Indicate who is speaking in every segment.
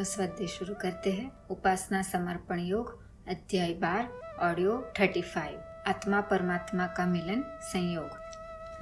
Speaker 1: स्वाध्याय शुरू करते हैं। उपासना समर्पण योग अध्याय 12 ऑडियो 35 आत्मा परमात्मा का मिलन संयोग।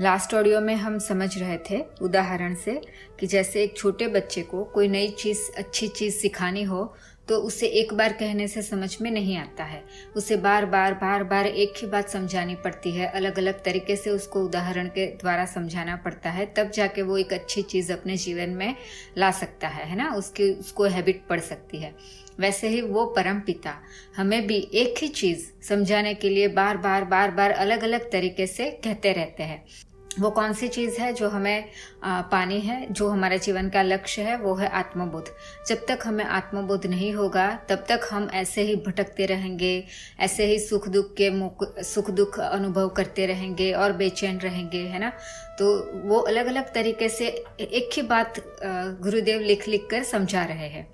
Speaker 1: लास्ट ऑडियो में हम समझ रहे थे उदाहरण से कि जैसे एक छोटे बच्चे को कोई नई चीज़ अच्छी चीज़ सिखानी हो तो उसे एक बार कहने से समझ में नहीं आता है, उसे बार बार एक ही बात समझानी पड़ती है, अलग अलग तरीके से उसको उदाहरण के द्वारा समझाना पड़ता है, तब जाके वो एक अच्छी चीज़ अपने जीवन में ला सकता है ना, उसको हैबिट पड़ सकती है। वैसे ही वो परम पिता हमें भी एक ही चीज़ समझाने के लिए बार बार अलग अलग तरीके से कहते रहते हैं। वो कौन सी चीज़ है जो हमें पानी है, जो हमारे जीवन का लक्ष्य है, वो है आत्मबोध। जब तक हमें आत्मबोध नहीं होगा तब तक हम ऐसे ही भटकते रहेंगे, ऐसे ही सुख दुख अनुभव करते रहेंगे और बेचैन रहेंगे, है ना। तो वो अलग अलग तरीके से एक ही बात गुरुदेव लिख कर समझा रहे हैं।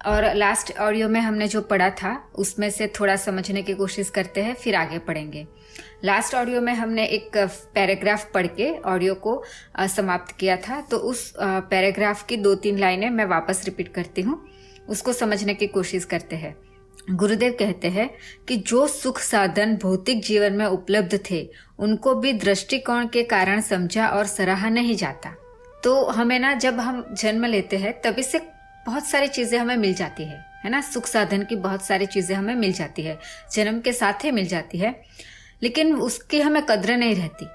Speaker 1: और लास्ट ऑडियो में हमने जो पढ़ा था उसमें से थोड़ा समझने की कोशिश करते हैं, फिर आगे पढ़ेंगे। लास्ट ऑडियो में हमने एक पैराग्राफ पढ़ के ऑडियो को समाप्त किया था, तो उस पैराग्राफ की 2-3 लाइनें मैं वापस रिपीट करती हूँ, उसको समझने की कोशिश करते हैं। गुरुदेव कहते हैं कि जो सुख साधन भौतिक जीवन में उपलब्ध थे उनको भी दृष्टिकोण के कारण समझा और सराहा नहीं जाता। तो हमें ना, जब हम जन्म लेते हैं तभी से बहुत सारी चीज़ें हमें मिल जाती है ना, सुख साधन की बहुत सारी चीज़ें हमें मिल जाती है, जन्म के साथ ही मिल जाती है, लेकिन उसकी हमें कद्र नहीं रहती।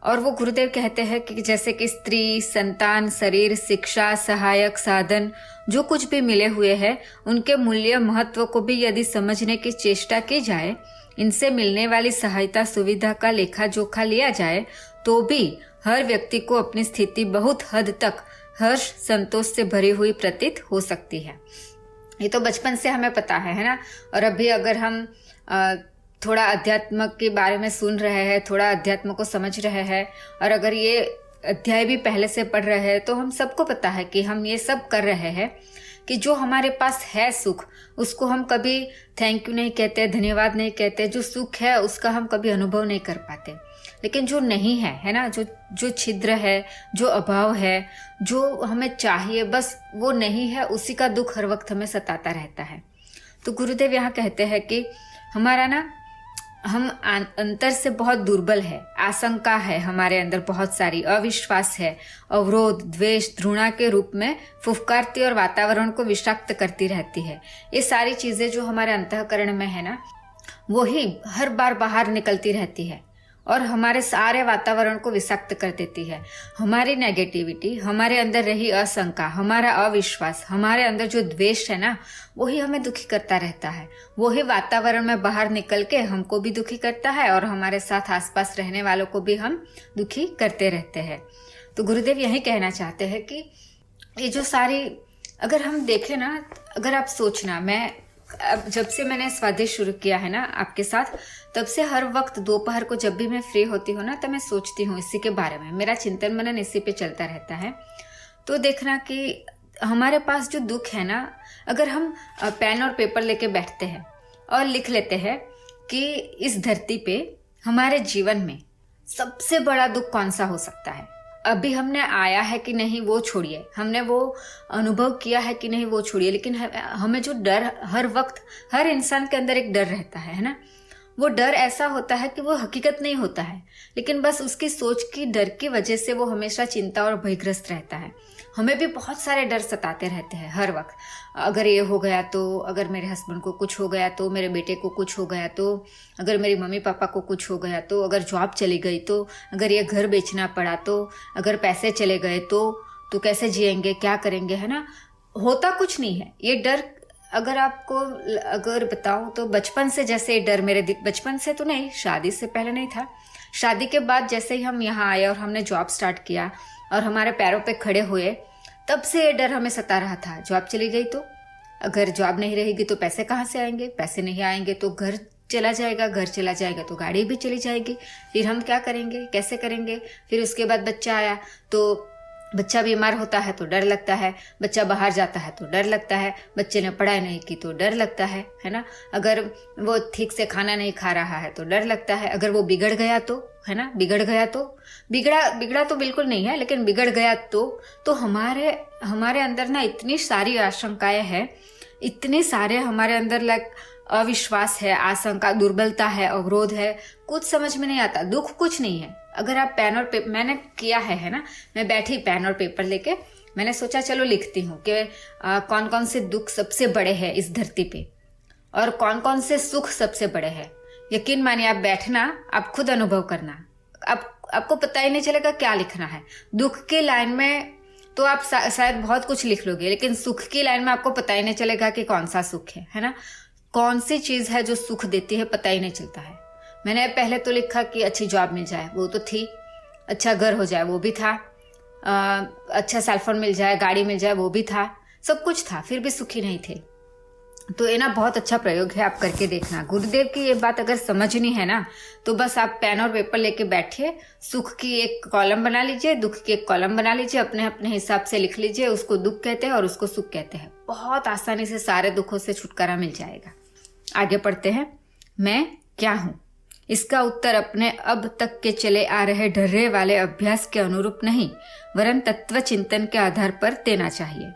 Speaker 1: और वो गुरुदेव कहते हैं कि जैसे कि स्त्री, संतान, शरीर, शिक्षा, सहायक साधन जो कुछ भी मिले हुए हैं उनके मूल्य महत्व को भी यदि समझने की चेष्टा की जाए, इनसे मिलने वाली सहायता सुविधा का लेखा जोखा लिया जाए, तो भी हर व्यक्ति को अपनी स्थिति बहुत हद तक हर्ष संतोष से भरी हुई प्रतीत हो सकती है। ये तो बचपन से हमें पता है ना। और अभी अगर हम थोड़ा अध्यात्म के बारे में सुन रहे हैं, थोड़ा अध्यात्म को समझ रहे हैं, और अगर ये अध्याय भी पहले से पढ़ रहे हैं, तो हम सबको पता है कि हम ये सब कर रहे हैं कि जो हमारे पास है सुख, उसको हम कभी थैंक यू नहीं कहते, धन्यवाद नहीं कहते। जो सुख है उसका हम कभी अनुभव नहीं कर पाते। लेकिन जो नहीं है ना, जो छिद्र है, जो अभाव है, जो हमें चाहिए बस वो नहीं है, उसी का दुख हर वक्त हमें सताता रहता है। तो गुरुदेव यहाँ कहते हैं कि हमारा ना, हम अंतर से बहुत दुर्बल है, आशंका है हमारे अंदर, बहुत सारी अविश्वास है, अवरोध, द्वेष, घृणा के रूप में फुफकारती और वातावरण को विषाक्त करती रहती है। ये सारी चीजें जो हमारे अंतःकरण में है ना, वही हर बार बाहर निकलती रहती है और हमारे सारे वातावरण को विषाक्त कर देती है। हमारी नेगेटिविटी, हमारे अंदर रही आशंका, हमारा अविश्वास, हमारे अंदर जो द्वेष है ना, वही हमें दुखी करता रहता है। वही वातावरण में बाहर निकल के हमको भी दुखी करता है और हमारे साथ आसपास रहने वालों को भी हम दुखी करते रहते हैं। तो गुरुदेव यही कहना चाहते हैं कि ये जो सारी, अगर हम देखें ना, अगर आप सोचना, मैं अब जब से मैंने स्वाध्याय शुरू किया है ना आपके साथ, तब से हर वक्त दोपहर को जब भी मैं फ्री होती हूँ ना, तो मैं सोचती हूँ इसी के बारे में, मेरा चिंतन मनन इसी पे चलता रहता है। तो देखना कि हमारे पास जो दुख है ना, अगर हम पेन और पेपर लेके बैठते हैं और लिख लेते हैं कि इस धरती पे हमारे जीवन में सबसे बड़ा दुख कौन सा हो सकता है, अभी हमने आया है कि नहीं वो छोड़िए, हमने वो अनुभव किया है कि नहीं वो छोड़िए, लेकिन हमें जो डर हर वक्त, हर इंसान के अंदर एक डर रहता है ना, वो डर ऐसा होता है कि वो हकीकत नहीं होता है, लेकिन बस उसकी सोच की डर की वजह से वो हमेशा चिंता और भयग्रस्त रहता है। हमें भी बहुत सारे डर सताते रहते हैं हर वक्त। अगर ये हो गया तो, अगर मेरे हस्बैंड को कुछ हो गया तो, मेरे बेटे को कुछ हो गया तो, अगर मेरी मम्मी पापा को कुछ हो गया तो, अगर जॉब चली गई तो, अगर ये घर बेचना पड़ा तो, अगर पैसे चले गए तो कैसे जिएंगे, क्या करेंगे, है ना। होता कुछ नहीं है ये डर। अगर आपको अगर बताऊं तो बचपन से जैसे डर मेरे, बचपन से तो नहीं, शादी से पहले नहीं था, शादी के बाद जैसे ही हम यहाँ आए और हमने जॉब स्टार्ट किया और हमारे पैरों पे खड़े हुए, तब से ये डर हमें सता रहा था। जॉब चली गई तो, अगर जॉब नहीं रहेगी तो पैसे कहाँ से आएंगे, पैसे नहीं आएंगे तो घर चला जाएगा, घर चला जाएगा तो गाड़ी भी चली जाएगी, फिर हम क्या करेंगे, कैसे करेंगे। फिर उसके बाद बच्चा आया तो बच्चा बीमार होता है तो डर लगता है, बच्चा बाहर जाता है तो डर लगता है, बच्चे ने पढ़ाई नहीं की तो डर लगता है ना। अगर वो ठीक से खाना नहीं खा रहा है तो डर लगता है, अगर वो बिगड़ गया तो है ना, बिगड़ गया तो, बिगड़ा तो बिल्कुल नहीं है, लेकिन बिगड़ गया तो हमारे अंदर ना इतनी सारी आशंकाएं हैं, इतने सारे हमारे अंदर लाइक अविश्वास है, आशंका, दुर्बलता है, अवरोध है, कुछ समझ में नहीं आता। दुख कुछ नहीं है। अगर आप पेन और पेपर, मैंने किया है ना, मैं बैठी पेन और पेपर लेके, मैंने सोचा चलो लिखती हूँ कि कौन कौन से दुख सबसे बड़े हैं इस धरती पे और कौन कौन से सुख सबसे बड़े हैं। यकीन मानिए, आप बैठना, आप खुद अनुभव करना, आपको पता ही नहीं चलेगा क्या लिखना है। दुख की लाइन में तो आप शायद बहुत कुछ लिख लोगे, लेकिन सुख की लाइन में आपको पता ही नहीं चलेगा कि कौन सा सुख है ना, कौन सी चीज है जो सुख देती है, पता ही नहीं चलता है। मैंने पहले तो लिखा कि अच्छी जॉब मिल जाए, वो तो थी, अच्छा घर हो जाए, वो भी था, अच्छा सेलफोन मिल जाए, गाड़ी मिल जाए, वो भी था, सब कुछ था, फिर भी सुखी नहीं थे। तो ये ना बहुत अच्छा प्रयोग है, आप करके देखना। गुरुदेव की ये बात अगर समझनी है ना, तो बस आप पेन और पेपर लेके बैठिए, सुख की एक कॉलम बना लीजिए, दुख की एक कॉलम बना लीजिए, अपने अपने हिसाब से लिख लीजिए, उसको दुख कहते हैं और उसको सुख कहते हैं। बहुत आसानी से सारे दुखों से छुटकारा मिल जाएगा। आगे पढ़ते हैं। मैं क्या हूँ? इसका उत्तर अपने अब तक के चले आ रहे ढर्रे वाले अभ्यास के अनुरूप नहीं, वरन तत्व चिंतन के आधार पर देना चाहिए।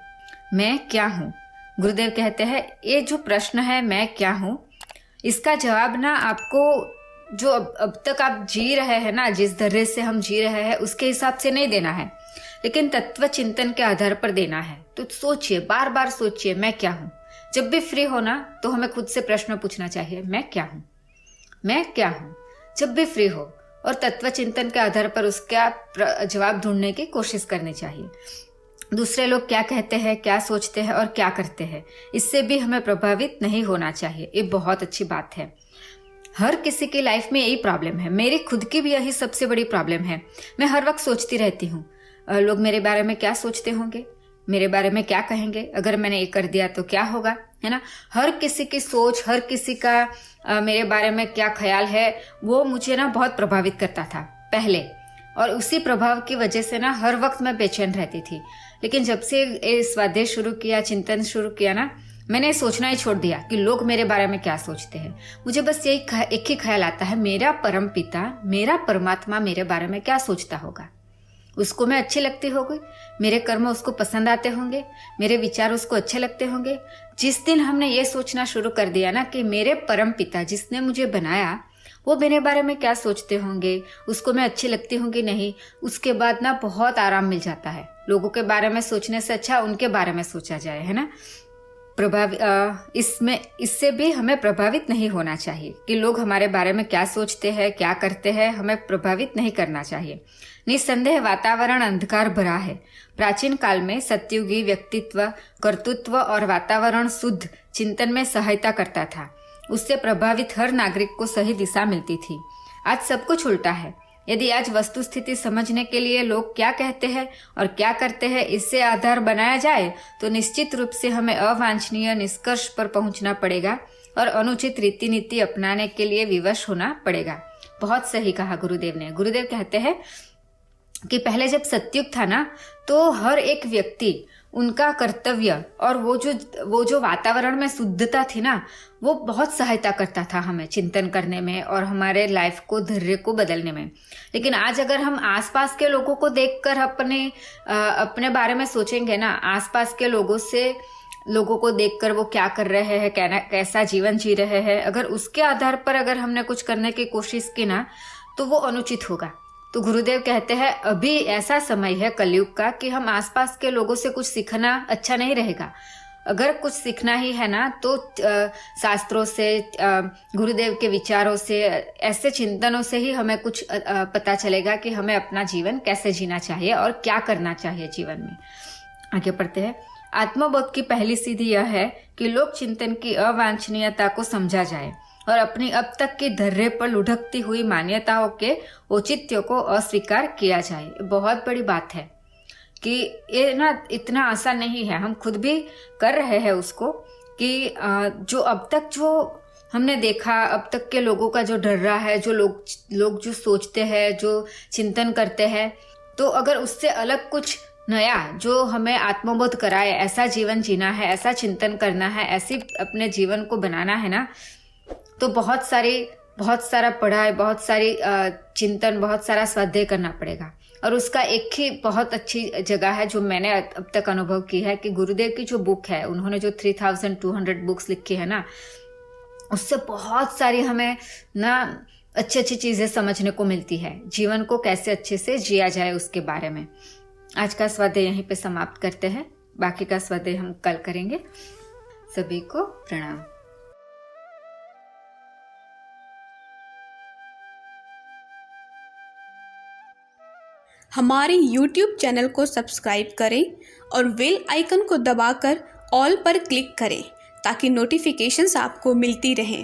Speaker 1: मैं क्या हूँ? गुरुदेव कहते हैं, ये जो प्रश्न है मैं क्या हूँ, इसका जवाब ना आपको जो अब तक आप जी रहे हैं ना, जिस धैर्य से हम जी रहे हैं उसके हिसाब से नहीं देना है, लेकिन तत्व चिंतन के आधार पर देना है। तो सोचिए, बार बार सोचिए, मैं क्या हूँ। जब भी फ्री हो ना, तो हमें खुद से प्रश्न पूछना चाहिए, मैं क्या हूँ, मैं क्या हूँ, जब भी फ्री हो, और तत्व चिंतन के आधार पर उसका जवाब ढूंढने की कोशिश करनी चाहिए। दूसरे लोग क्या कहते हैं, क्या सोचते हैं और क्या करते हैं, इससे भी हमें प्रभावित नहीं होना चाहिए। ये बहुत अच्छी बात है। हर किसी की लाइफ में यही प्रॉब्लम है, मेरी खुद की भी यही सबसे बड़ी प्रॉब्लम है। मैं हर वक्त सोचती रहती हूँ, लोग मेरे बारे में क्या सोचते होंगे, मेरे बारे में क्या कहेंगे, अगर मैंने ये कर दिया तो क्या होगा, है ना। हर किसी की सोच, हर किसी का मेरे बारे में क्या ख्याल है, वो मुझे ना बहुत प्रभावित करता था पहले, और उसी प्रभाव की वजह से ना हर वक्त मैं बेचैन रहती थी। लेकिन जब से ये स्वाध्याय शुरू किया, चिंतन शुरू किया ना, मैंने सोचना ही छोड़ दिया कि लोग मेरे बारे में क्या सोचते हैं। मुझे बस यही एक ही ख्याल आता है, मेरा परम पिता, मेरा परमात्मा मेरे बारे में क्या सोचता होगा, उसको मैं अच्छी लगती होगी, मेरे कर्म उसको पसंद आते होंगे, मेरे विचार उसको अच्छे लगते होंगे। जिस दिन हमने ये सोचना शुरू कर दिया ना कि मेरे परम पिता जिसने मुझे बनाया वो मेरे बारे में क्या सोचते होंगे, उसको मैं अच्छी लगती होंगी नहीं, उसके बाद ना बहुत आराम मिल जाता है। लोगों के बारे में सोचने से अच्छा उनके बारे में सोचा जाए, है ना। इससे भी हमें प्रभावित नहीं होना चाहिए कि लोग हमारे बारे में क्या सोचते हैं, क्या करते हैं, हमें प्रभावित नहीं करना चाहिए। निस्संदेह वातावरण अंधकार भरा है। प्राचीन काल में सत्युगी व्यक्तित्व, कर्तृत्व और वातावरण शुद्ध चिंतन में सहायता करता था। उससे प्रभावित हर नागरिक को सही दिशा मिलती थी। आज सब कुछ उल्टा है। यदि आज वस्तु स्थिति समझने के लिए लोग क्या कहते हैं और क्या करते हैं इससे आधार बनाया जाए, तो निश्चित रूप से हमें अवांछनीय निष्कर्ष पर पहुंचना पड़ेगा और अनुचित रीति नीति अपनाने के लिए विवश होना पड़ेगा। बहुत सही कहा गुरुदेव ने। गुरुदेव कहते हैं कि पहले जब सतयुग था ना, तो हर एक व्यक्ति, उनका कर्तव्य और वो जो वातावरण में शुद्धता थी ना, वो बहुत सहायता करता था हमें चिंतन करने में और हमारे लाइफ को, धैर्य को बदलने में। लेकिन आज अगर हम आसपास के लोगों को देखकर अपने बारे में सोचेंगे ना, आसपास के लोगों को देखकर वो क्या कर रहे हैं, कैसा जीवन जी रहे हैं, अगर उसके आधार पर अगर हमने कुछ करने की कोशिश की ना, तो वो अनुचित होगा। तो गुरुदेव कहते हैं अभी ऐसा समय है कलयुग का कि हम आसपास के लोगों से कुछ सीखना अच्छा नहीं रहेगा। अगर कुछ सीखना ही है ना, तो शास्त्रों से, गुरुदेव के विचारों से, ऐसे चिंतनों से ही हमें कुछ पता चलेगा कि हमें अपना जीवन कैसे जीना चाहिए और क्या करना चाहिए जीवन में। आगे पढ़ते हैं। आत्मबोध की पहली सीढ़ी यह है कि लोक चिंतन की अवांछनीयता को समझा जाए और अपनी अब तक की धैर्य पर लुढ़कती हुई मान्यताओं के औचित्य को अस्वीकार किया जाए। बहुत बड़ी बात है कि ये ना इतना आसान नहीं है। हम खुद भी कर रहे हैं उसको कि जो अब तक जो हमने देखा, अब तक के लोगों का जो डर रहा है, जो लोग जो सोचते हैं, जो चिंतन करते हैं, तो अगर उससे अलग कुछ नया जो हमें आत्मबोध कराए, ऐसा जीवन जीना है, ऐसा चिंतन करना है, ऐसी अपने जीवन को बनाना है ना, तो बहुत सारी बहुत सारा पढ़ाई, बहुत सारी चिंतन, बहुत सारा स्वाध्याय करना पड़ेगा। और उसका एक ही बहुत अच्छी जगह है जो मैंने अब तक अनुभव की है कि गुरुदेव की जो बुक है, उन्होंने जो 3200 बुक्स लिखी है ना, उससे बहुत सारी हमें ना अच्छी अच्छी चीज़ें समझने को मिलती है। जीवन को कैसे अच्छे से जिया जाए उसके बारे में। आज का स्वाध्याय यहीं पे समाप्त करते हैं, बाकी का स्वाध्याय हम कल करेंगे। सभी को प्रणाम।
Speaker 2: हमारे YouTube चैनल को सब्सक्राइब करें और बेल आइकन को दबाकर ऑल पर क्लिक करें ताकि नोटिफिकेशंस आपको मिलती रहें।